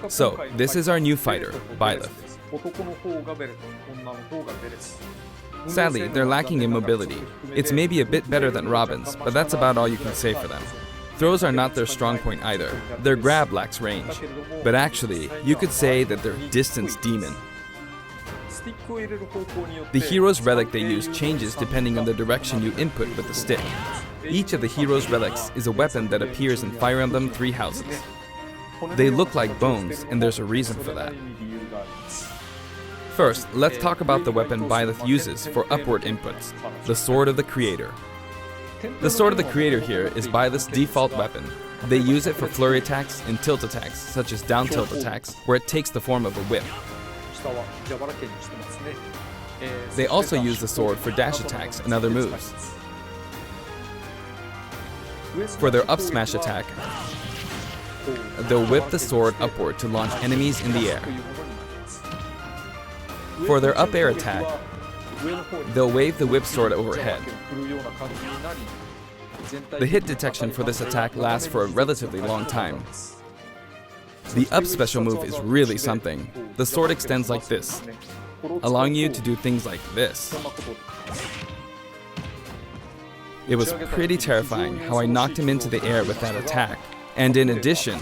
So, this is our new fighter, Byleth. Sadly, they're lacking in mobility. It's maybe a bit better than Robin's, but that's about all you can say for them. Throws are not their strong point either. Their grab lacks range. But actually, you could say that they're distance demon. The hero's relic they use changes depending on the direction you input with the stick. Each of the hero's relics is a weapon that appears in Fire Emblem Three Houses. They look like bones, and there's a reason for that. First, let's talk about the weapon Byleth uses for upward inputs, the Sword of the Creator. The Sword of the Creator here is Byleth's default weapon. They use it for flurry attacks and tilt attacks, such as down tilt attacks, where it takes the form of a whip. They also use the sword for dash attacks and other moves. For their up smash attack, they'll whip the sword upward to launch enemies in the air. For their up air attack, they'll wave the whip sword overhead. The hit detection for this attack lasts for a relatively long time. The up special move is really something. The sword extends like this, allowing you to do things like this. It was pretty terrifying how I knocked him into the air with that attack. And in addition,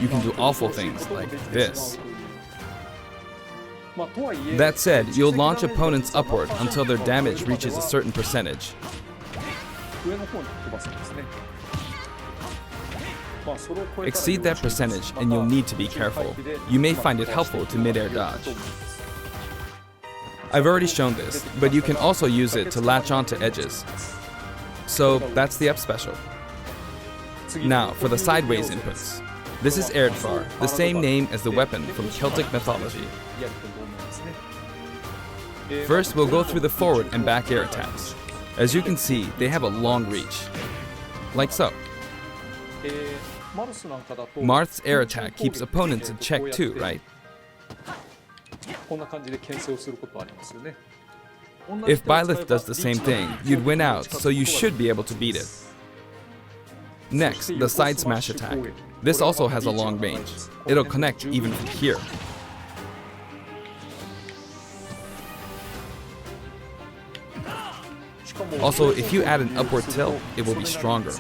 you can do awful things like this. That said, you'll launch opponents upward until their damage reaches a certain percentage. Exceed that percentage and you'll need to be careful. You may find it helpful to mid-air dodge. I've already shown this, but you can also use it to latch onto edges. So that's the up special. Now for the sideways inputs. This is Erdvar, the same name as the weapon from Celtic mythology. First, we'll go through the forward and back air attacks. As you can see, they have a long reach, like so. Marth's air attack keeps opponents in check too, right? If Byleth does the same thing, you'd win out, so you should be able to beat it. Next, the side smash attack. This also has a long range. It'll connect even from here. Also, if you add an upward tilt, it will be stronger.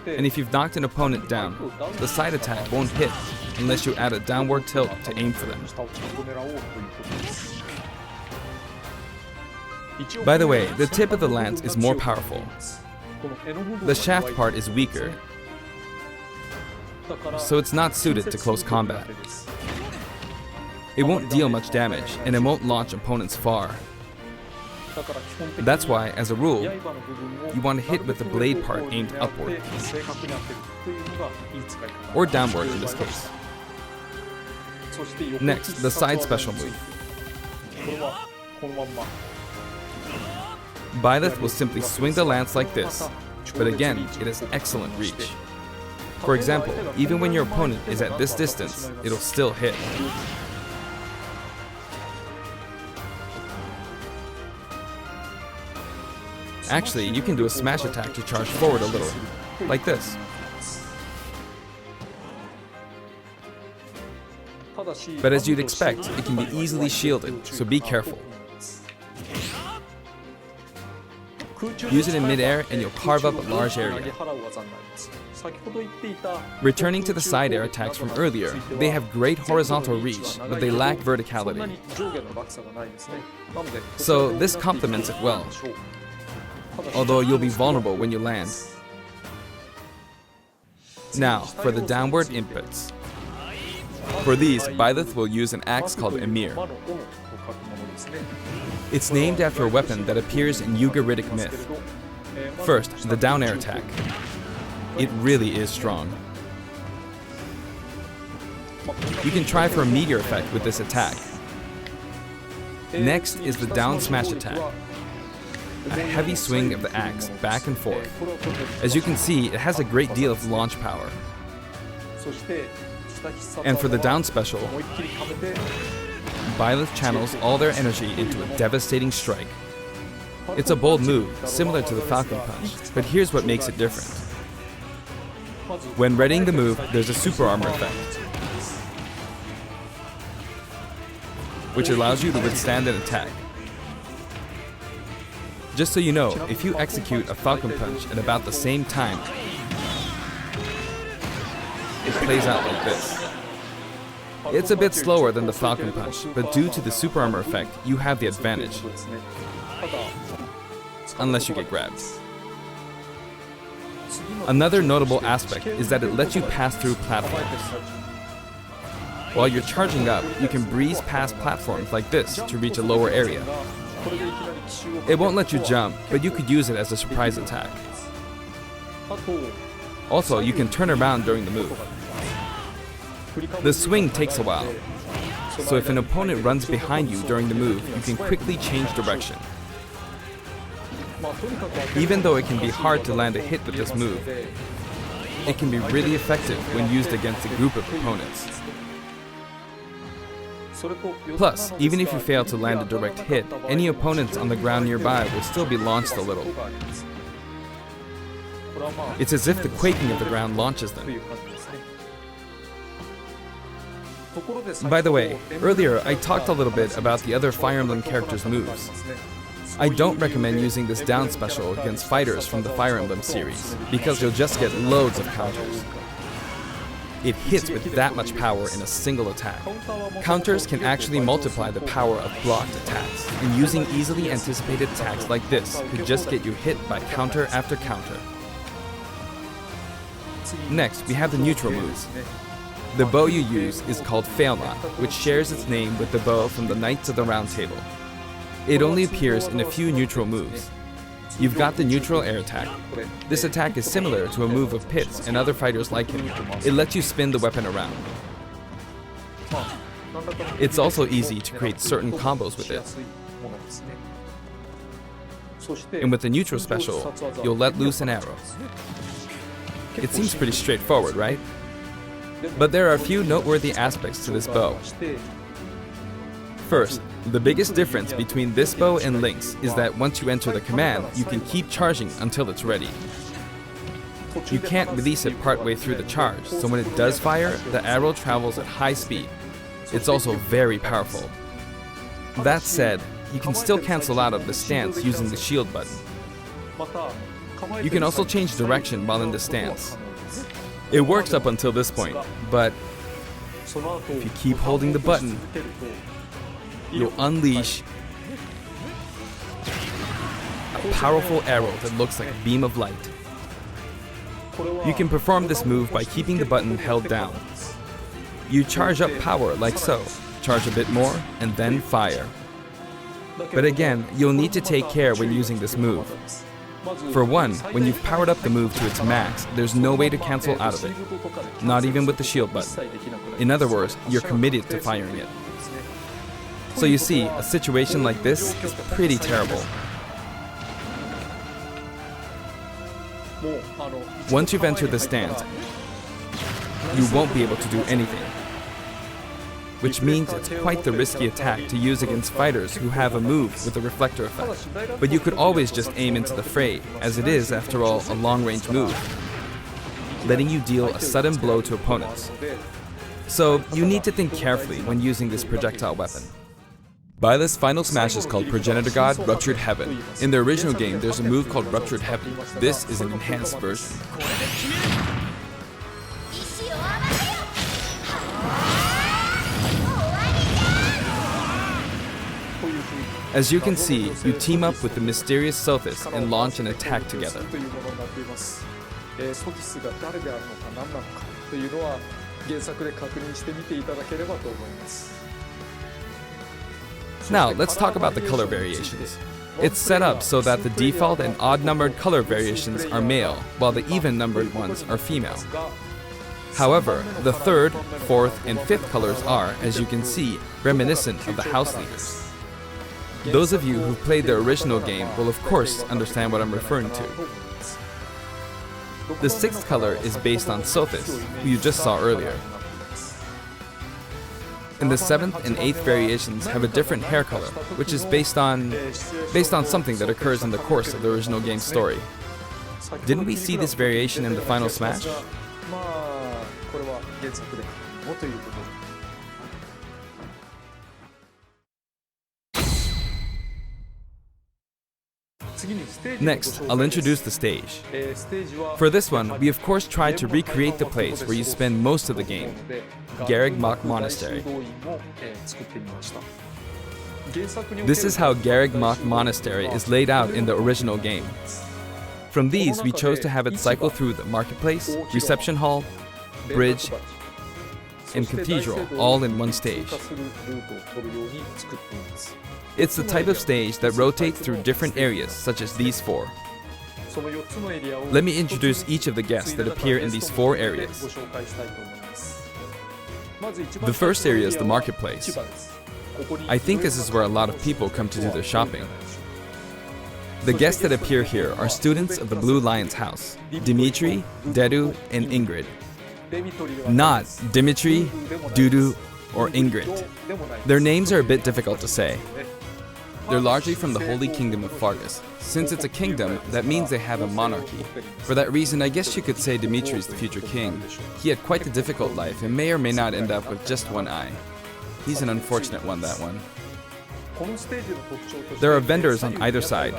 And if you've knocked an opponent down, the side attack won't hit unless you add a downward tilt to aim for them. By the way, the tip of the lance is more powerful. The shaft part is weaker, so it's not suited to close combat. It won't deal much damage, and it won't launch opponents far. That's why, as a rule, you want to hit with the blade part aimed upward, or downward in this case. Next, the side special move. Byleth will simply swing the lance like this, but again, it has excellent reach. For example, even when your opponent is at this distance, it'll still hit. Actually, you can do a smash attack to charge forward a little, like this. But as you'd expect, it can be easily shielded, so be careful. Use it in mid-air and you'll carve up a large area. Returning to the side air attacks from earlier, they have great horizontal reach, but they lack verticality. So this complements it well, although you'll be vulnerable when you land. Now, for the downward inputs. For these, Byleth will use an axe called Emir. It's named after a weapon that appears in Ugaritic myth. First, the down air attack. It really is strong. You can try for a meteor effect with this attack. Next is the down smash attack. A heavy swing of the axe back and forth. As you can see, it has a great deal of launch power. And for the down special, Byleth channels all their energy into a devastating strike. It's a bold move, similar to the Falcon Punch, but here's what makes it different. When readying the move, there's a super armor effect, which allows you to withstand an attack. Just so you know, if you execute a Falcon Punch at about the same time, it plays out like this. It's a bit slower than the Falcon Punch, but due to the super armor effect, you have the advantage. Unless you get grabbed. Another notable aspect is that it lets you pass through platforms. While you're charging up, you can breeze past platforms like this to reach a lower area. It won't let you jump, but you could use it as a surprise attack. Also, you can turn around during the move. The swing takes a while, so if an opponent runs behind you during the move, you can quickly change direction. Even though it can be hard to land a hit with this move, it can be really effective when used against a group of opponents. Plus, even if you fail to land a direct hit, any opponents on the ground nearby will still be launched a little. It's as if the quaking of the ground launches them. By the way, earlier I talked a little bit about the other Fire Emblem characters' moves. I don't recommend using this down special against fighters from the Fire Emblem series, because you'll just get loads of counters. It hits with that much power in a single attack. Counters can actually multiply the power of blocked attacks, and using easily anticipated attacks like this could just get you hit by counter after counter. Next, we have the neutral moves. The bow you use is called Fail Not, which shares its name with the bow from the Knights of the Round Table. It only appears in a few neutral moves. You've got the neutral air attack. This attack is similar to a move of Pit's and other fighters like him. It lets you spin the weapon around. It's also easy to create certain combos with it. And with the neutral special, you'll let loose an arrow. It seems pretty straightforward, right? But there are a few noteworthy aspects to this bow. First, the biggest difference between this bow and Link's is that once you enter the command, you can keep charging until it's ready. You can't release it partway through the charge, so when it does fire, the arrow travels at high speed. It's also very powerful. That said, you can still cancel out of the stance using the shield button. You can also change direction while in the stance. It works up until this point, but if you keep holding the button, you'll unleash a powerful arrow that looks like a beam of light. You can perform this move by keeping the button held down. You charge up power like so, charge a bit more, and then fire. But again, you'll need to take care when using this move. For one, when you've powered up the move to its max, there's no way to cancel out of it, not even with the shield button. In other words, you're committed to firing it. So you see, a situation like this is pretty terrible. Once you've entered the stance, you won't be able to do anything. Which means it's quite the risky attack to use against fighters who have a move with a reflector effect. But you could always just aim into the fray, as it is, after all, a long-range move, letting you deal a sudden blow to opponents. So you need to think carefully when using this projectile weapon. Byleth's final smash is called Progenitor God Ruptured Heaven. In the original game, there's a move called Ruptured Heaven. This is an enhanced version. As you can see, you team up with the mysterious Sothis and launch an attack together. Now, let's talk about the color variations. It's set up so that the default and odd-numbered color variations are male, while the even-numbered ones are female. However, the third, fourth, and fifth colors are, as you can see, reminiscent of the house leaders. Those of you who played the original game will of course understand what I'm referring to. The sixth color is based on Sothis, who you just saw earlier. And the 7th and 8th variations have a different hair color, which is based on something that occurs in the course of the original game's story. Didn't we see this variation in the final Smash? Next, I'll introduce the stage. For this one, we of course tried to recreate the place where you spend most of the game, Garreg Mach Monastery. This is how Garreg Mach Monastery is laid out in the original game. From these, we chose to have it cycle through the marketplace, reception hall, bridge, and cathedral all in one stage. It's the type of stage that rotates through different areas, such as these 4. Let me introduce each of the guests that appear in these 4 areas. The first area is the marketplace. I think this is where a lot of people come to do their shopping. The guests that appear here are students of the Blue Lion's house, Dimitri, Dedu, and Ingrid. Not Dimitri, Dudu, or Ingrid. Their names are a bit difficult to say. They're largely from the Holy Kingdom of Fargus. Since it's a kingdom, that means they have a monarchy. For that reason, I guess you could say Dimitri's the future king. He had quite a difficult life and may or may not end up with just one eye. He's an unfortunate one, that one. There are vendors on either side.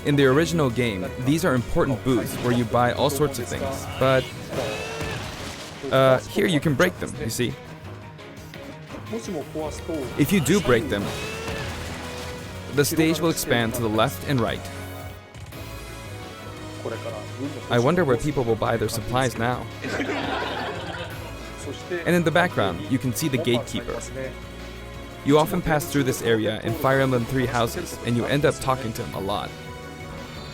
In the original game, these are important booths where you buy all sorts of things, but here you can break them, you see. If you do break them, the stage will expand to the left and right. I wonder where people will buy their supplies now. And in the background, you can see the gatekeeper. You often pass through this area in Fire Emblem 3 houses, and you end up talking to him a lot.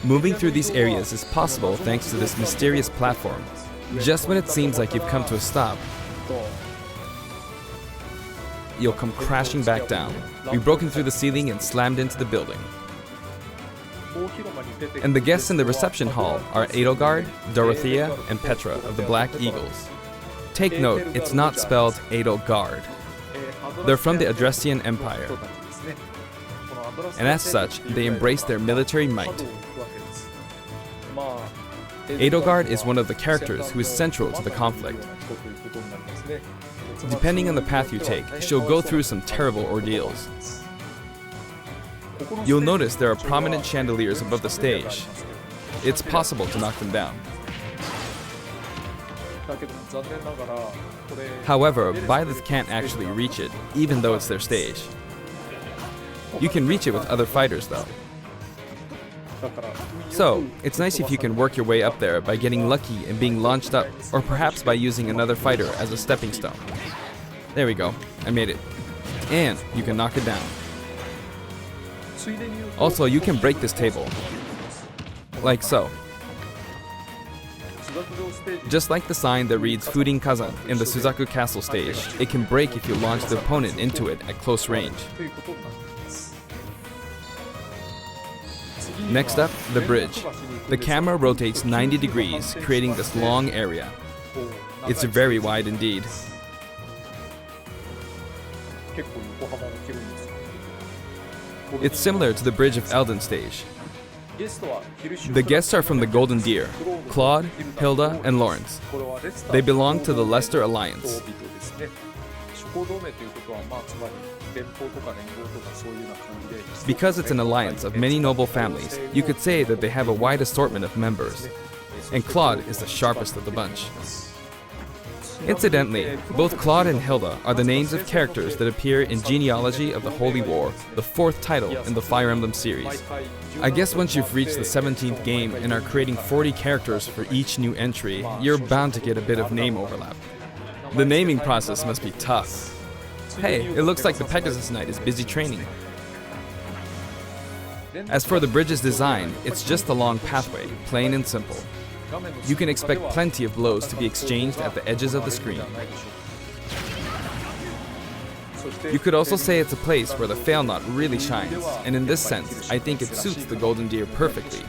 Moving through these areas is possible thanks to this mysterious platform. Just when it seems like you've come to a stop, you'll come crashing back down. We've broken through the ceiling and slammed into the building. And the guests in the reception hall are Edelgard, Dorothea, and Petra of the Black Eagles. Take note, it's not spelled Edelgard. They're from the Adressian Empire. And as such, they embrace their military might. Edelgard is one of the characters who is central to the conflict. Depending on the path you take, she'll go through some terrible ordeals. You'll notice there are prominent chandeliers above the stage. It's possible to knock them down. However, Byleth can't actually reach it, even though it's their stage. You can reach it with other fighters, though. So, it's nice if you can work your way up there by getting lucky and being launched up, or perhaps by using another fighter as a stepping stone. There we go, I made it. And you can knock it down. Also, you can break this table. Like so. Just like the sign that reads Furin Kazan in the Suzaku Castle stage, it can break if you launch the opponent into it at close range. Next up, the bridge. The camera rotates 90 degrees, creating this long area. It's very wide indeed. It's similar to the Bridge of Elden stage. The guests are from the Golden Deer, Claude, Hilda, and Lawrence. They belong to the Leicester Alliance. Because it's an alliance of many noble families, you could say that they have a wide assortment of members. And Claude is the sharpest of the bunch. Incidentally, both Claude and Hilda are the names of characters that appear in Genealogy of the Holy War, the 4th title in the Fire Emblem series. I guess once you've reached the 17th game and are creating 40 characters for each new entry, you're bound to get a bit of name overlap. The naming process must be tough. Hey, it looks like the Pegasus Knight is busy training. As for the bridge's design, it's just a long pathway, plain and simple. You can expect plenty of blows to be exchanged at the edges of the screen. You could also say it's a place where the fail knot really shines, and in this sense, I think it suits the Golden Deer perfectly.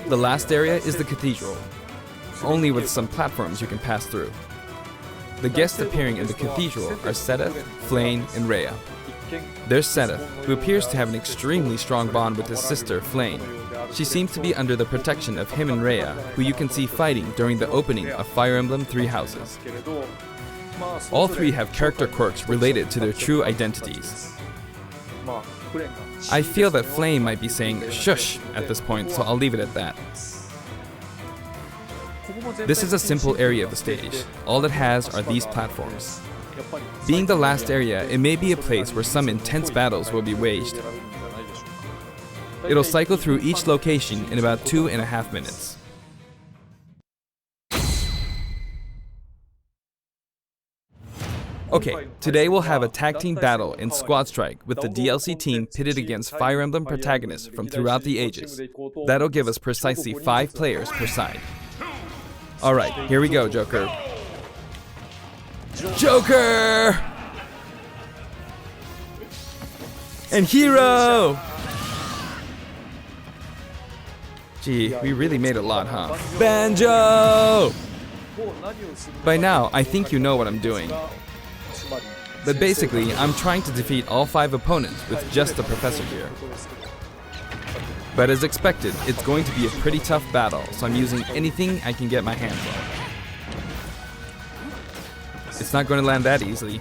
The last area is the cathedral, only with some platforms you can pass through. The guests appearing in the cathedral are Sedith, Flayn, and Rhea. There's Sedith, who appears to have an extremely strong bond with his sister, Flayn. She seems to be under the protection of him and Rhea, who you can see fighting during the opening of Fire Emblem Three Houses. All three have character quirks related to their true identities. I feel that Flayn might be saying shush at this point, so I'll leave it at that. This is a simple area of the stage. All it has are these platforms. Being the last area, it may be a place where some intense battles will be waged. It'll cycle through each location in about 2.5 minutes. Okay, today we'll have a tag team battle in Squad Strike with the DLC team pitted against Fire Emblem protagonists from throughout the ages. That'll give us precisely 5 players per side. Alright, here we go, Joker. Joker! And Hero! Gee, we really made a lot, huh? Banjo! By now, I think you know what I'm doing. But basically, I'm trying to defeat all 5 opponents with just the professor here. But as expected, it's going to be a pretty tough battle, so I'm using anything I can get my hands on. It's not going to land that easily.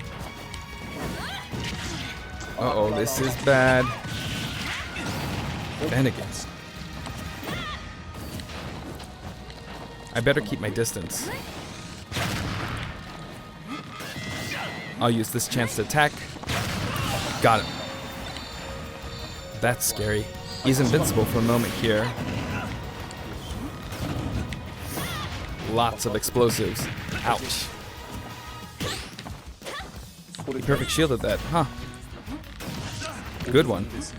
Uh-oh, this is bad. Bennigan's. I better keep my distance. I'll use this chance to attack. Got him. That's scary. He's invincible for a moment here. Lots of explosives. Ouch. He perfect shielded that, huh? Good one. If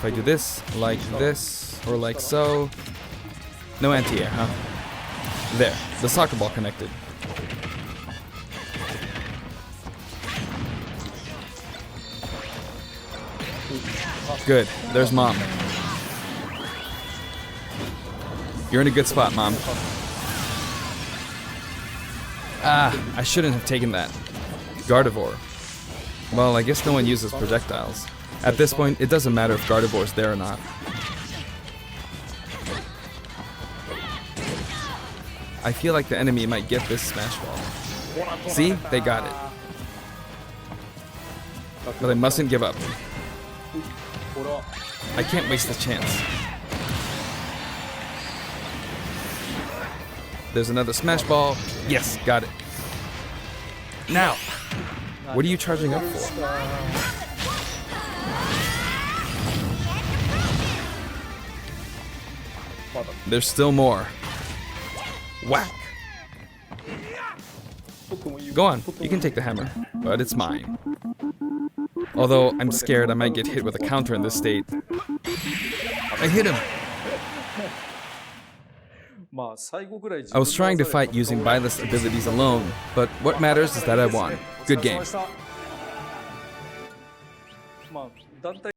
I do this, or like so. No anti-air, huh? There, the soccer ball connected. Good, there's Mom. You're in a good spot, Mom. Ah, I shouldn't have taken that. Gardevoir. Well, I guess no one uses projectiles. At this point, it doesn't matter if Gardevoir's there or not. I feel like the enemy might get this smash ball. See? They got it. But I mustn't give up. I can't waste this chance. There's another smash ball. Yes, got it. Now! What are you charging up for? There's still more. Whack! Go on, you can take the hammer, but it's mine. Although I'm scared I might get hit with a counter in this state. I hit him! I was trying to fight using Byleth's abilities alone, but what matters is that I won. Good game.